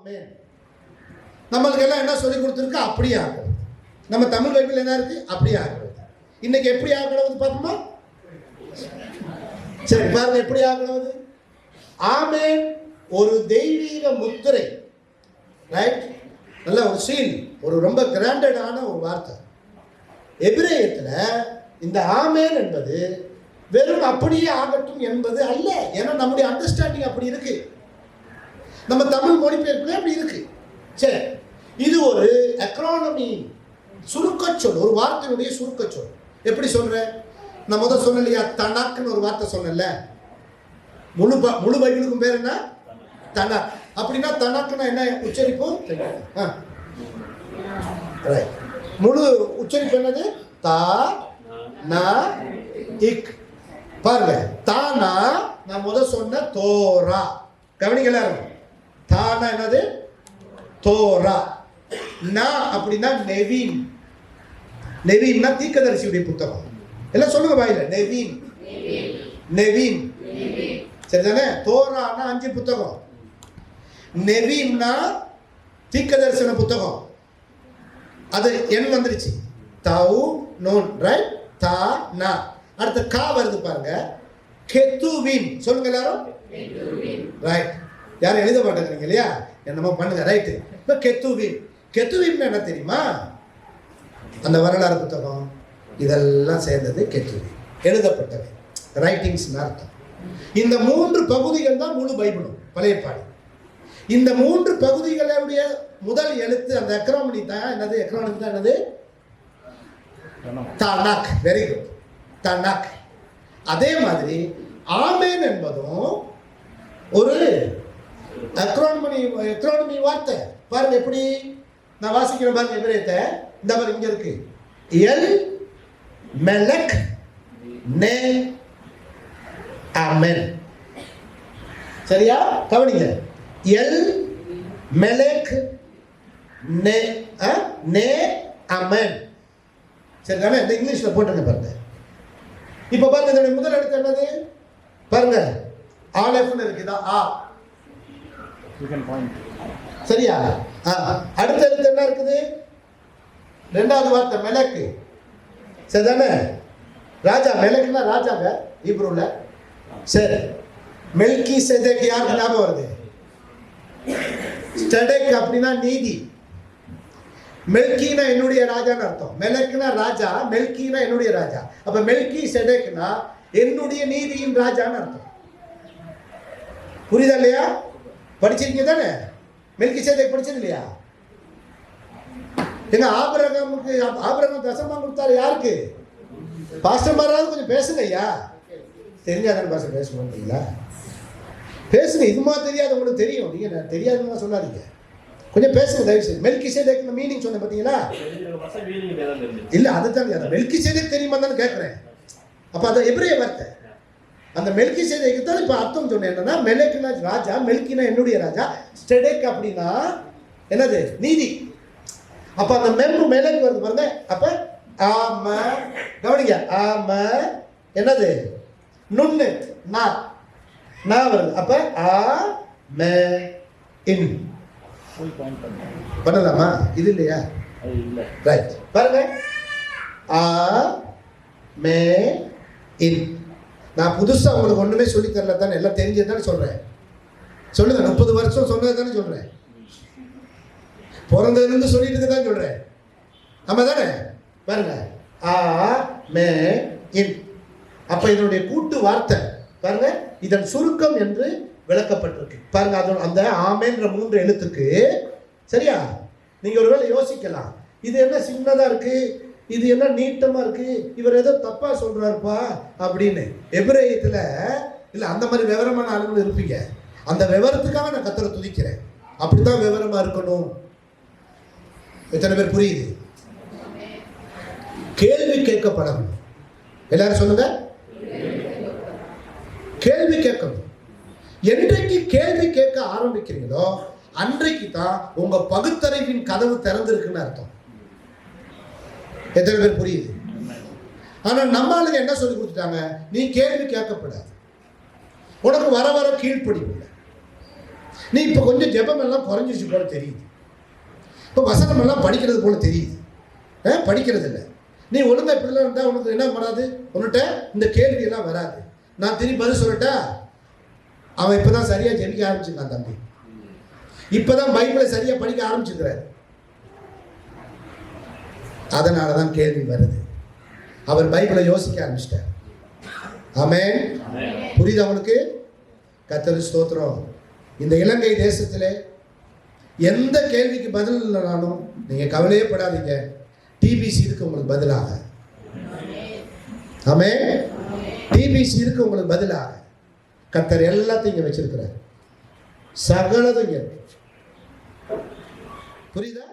ஆமென். நம்மளுக்கு எல்லாம் என்ன சொல்லி கொடுத்துருக்கு? அப்படியே ஆகிறது. நம்ம தமிழ் பைபிள் என்ன இருக்கு? அப்படியே ஆகிறது. இன்னைக்கு எப்படி ஆகிறது பார்ப்போமா? சரி பாருங்க, எப்படி ஆகிறது. ஆமென் ஒரு தெய்வீக முத்திரை, ரைட்? நல்ல ஒரு சீல், ஒரு ரொம்ப கிராண்டடான ஒரு வார்த்தை. எபிரேயத்தில் இந்த ஆமென் என்பது வெறும் அப்படியே ஆகட்டும் என்பது அல்ல. ஏன்னா நம்முடைய அண்டர்ஸ்டாண்டிங் அப்படி இருக்கு, நம்ம தமிழ் மொழிபெயர்ப்புல அப்படி இருக்கு. சரி, இது ஒரு எக்ரானமி, சுருக்கச்சொல், ஒரு வார்த்தையுடைய சுருக்கச்சொல். எப்படி சொல்றேன்? நான் முதல் சொன்னேன் இல்லையா, தனக்குன்னு ஒரு வார்த்தை சொன்னேன்ல. முழு பைபிளுக்கும் பேர் என்ன? தனக். அப்படின்னா தனக்குன்னா என்ன உச்சரிப்போம்? முழு உச்சரிப்பு என்னது? தா நா இக். பாருங்க, தானா நான் முதல் சொன்ன தோரா. கவனிக்கல, தானா என்னது? தோரா. நா அப்படின்னா நெவீன். நெவீன்னா தீர்க்கதரிசியுடைய புத்தகம். எல்லாம் சொல்லுங்க வாயில, நெவீன் நெவீன். சரிதானே? தோரானா 5 புத்தகம், நெவீன்னா தீர்க்கதரிசன புத்தகம். அது என் வந்துருச்சு, தவு நோன், ரைட்? தா நா. அடுத்து கா வருது பாருங்க, கெத்துவின். சொல்லுங்க எல்லாரும், ரைட்? யாரும் எழுத மாட்டேங்கிறீங்க இல்லையா? என்னமோ பண்ணுங்க, ரைட்டு. இப்போ கெத்துவின். கெத்துவின் என்ன தெரியுமா? அந்த வரலாறு புத்தகம் இதெல்லாம் சேர்ந்தது கெத்துவின், எழுதப்பட்டவை, ரைட்டிங்ஸ் அர்த்தம். இந்த 3 பகுதிகள் தான் முழு பைபிளும், பழைய ஏற்பாடு. இந்த 3 பகுதிகளுடைய முதல் எழுத்து அந்த எக்ரானமி தான் என்னது? எக்ரானமி தான் என்னது? தனக். வெரி குட், தனக். அதே மாதிரி ஆமென் என்பதும் ஒரு எக்ரானமி வார்த்தை. பாருங்க எப்படி நான் வாசிக்கிறேன் பாருங்க. எபிரேயத்தை இந்த மாதிரி இங்க இருக்கு, எல் மெலக் நே ஆமென். சரியா? கவனிங்க, எல் மெலக் நே நே ஆமென். சரிதானே? இந்த இங்கிலீஷ்ல போட்டுங்க பாருங்க. இப்ப பாருங்க, இதோட முதல் எழுத்து என்னது? பாருங்க, ஆலெஃப்னு இருக்குதா? ஆ. சரியா? அடுத்த எழுத்து என்ன இருக்குது? 2வது வார்த்தை மெலக்கு. சரிதானே? ராஜா. மெலக்குன்னா ராஜாங்க ஹீப்ரூல. சரி, மெல்கி சேதேக் யாருக்கு ஞாபகம் வருது? ஸ்டெடெக் அப்படின்னா நீதி. மெல்கினா என்னுடைய ராஜான்னு அர்த்தம். மெலக்குனா ராஜா, மெல்கினா என்னுடைய ராஜா. அப்ப மெல்கி செடேக்னா என்னுடைய நீதியின் ராஜான்னு அர்த்தம். புரியுதா இல்லையா? படிச்சிருக்கீங்க தானே? மெல்கி சேதேக் படிச்சது இல்லையா? எங்க ஆபிரகாம் தசமா கொடுத்தாரு யாருக்கு? பாஸ்டர் மாராவது கொஞ்சம் பேசுங்க ஐயா. தெரிஞ்சாதான பாஸ்டர் பேச மாட்டீங்களா? பேசுங்க. இதுமா தெரியாது, உங்களுக்கு தெரியும். நீங்க தெரியாதுன்னு சொல்லாதீங்க, கொஞ்சம் பேசுங்க தயவு செய்து. மெல்கி சேதேக் மீனிங் சொன்னேன் பாத்தீங்களா? இல்ல, அதுதான் மெல்கி சேதேக் தெரியுமா தான் கேட்கிறேன். அப்ப அது எபிரேய வார்த்தை. அந்த மெல்கி சேதேக்கு தான் இப்ப அர்த்தம் சொன்னேன். என்னன்னா மெலக்குனா ராஜா, மெல்கினா என்னுடைய ராஜா, ஸ்டெடேக் அப்படின்னா என்னது? நீதி. அப்ப அந்த மெம்பு மெலக்கு வருது பாருங்க. அப்ப ஆம, கவனிங்க, ஆம என்னது? நுண்ணு நா வருது. அப்ப ஆ மே இன் பண்ணலாமா? இது இல்லையா? ரைட். பாருங்க, ஆ மே இன். நான் புதுசா உங்களுக்கு ஒண்ணுமே சொல்லி தரல தானே, எல்லாம் தெரிஞ்சதுதானே சொல்றேன். சொல்லுங்க, 30 வருஷம் சொன்னது தானே சொல்றேன். பிறந்ததுலேருந்து சொல்லிட்டு தான் சொல்றேன். ஆமா தானே? பாருங்க, ஆ மே இன். அப்ப இதனுடைய கூட்டு வார்த்தை பாருங்க, இதன் சுருக்கம் என்று விளக்கப்பட்டிருக்கு. பாருங்க, அது அந்த ஆமென்ற 3 எழுத்துக்கு. சரியா? நீங்க ஒருவேளை யோசிக்கலாம், இது என்ன சின்னதா இருக்கு, இது என்ன நீட்டமா இருக்கு, இவர் ஏதோ தப்பா சொல்றாருப்பா அப்படின்னு. எபிரேயத்துல இல்ல, அந்த மாதிரி விவரமான ஆளுங்களும் இருப்பீங்க. அந்த விவரத்துக்காக நான் கர்த்தரை துதிக்கிறேன். அப்படித்தான் விவரமா இருக்கணும். எத்தனை பேர் புரியுது? கேள்வி கேட்கப்படணும். எல்லாரும் சொல்லுங்க, கேள்வி கேட்கணும். என்றைக்கு கேள்வி கேட்க ஆரம்பிக்கிறீங்களோ அன்றைக்கு தான் உங்க பகுத்தறிவின் கதவு திறந்திருக்குன்னு அர்த்தம். எத்தனை பேர் புரியுது? ஆனா நம்ம ஆளுங்க என்ன சொல்லி கொடுத்துட்டாங்க? நீ கேள்வி கேட்கப்படாது, உனக்கு வர வர கீழ்ப்படிவு. நீ இப்போ கொஞ்சம் ஜெபம் எல்லாம் குறைஞ்சிருச்சு போல தெரியுது. இப்போ வசனம் எல்லாம் படிக்கிறது போல தெரியுது. படிக்கிறது இல்லை. நீ ஒழுங்கா இப்படிலாம் இருந்தால் உனக்கு என்ன வராது, உன்கிட்ட இந்த கேள்வியெல்லாம் வராது. நான் திரும்பி பதில் சொல்லட்டா, அவன் இப்போ தான் சரியாக ஜெபிக்க ஆரம்பிச்சிருக்கான் தம்பி. இப்போ தான் பைபிளை சரியாக படிக்க ஆரம்பிச்சிருக்கிறார். அதனால தான் கேள்வி வருது. அவர் பைபிளை யோசிக்க ஆரம்பிச்சிட்டார். ஆமென். புரியுது அவனுக்கு? கர்த்தருக்கு ஸ்தோத்திரம். இந்த இலங்கை தேசத்தில் எந்த கேள்விக்கு பதில் இல்லைனாலும் நீங்கள் கவலையே படாதீங்க. டிபிசி இருக்கு உங்களுக்கு பதிலாக. ஆமென். டிபிசி இருக்கு உங்களுக்கு பதிலாக. கர்த்தர் எல்லாத்தையும் இங்கே வச்சிருக்கிறார். சகலதும் இங்கே. புரியுதா?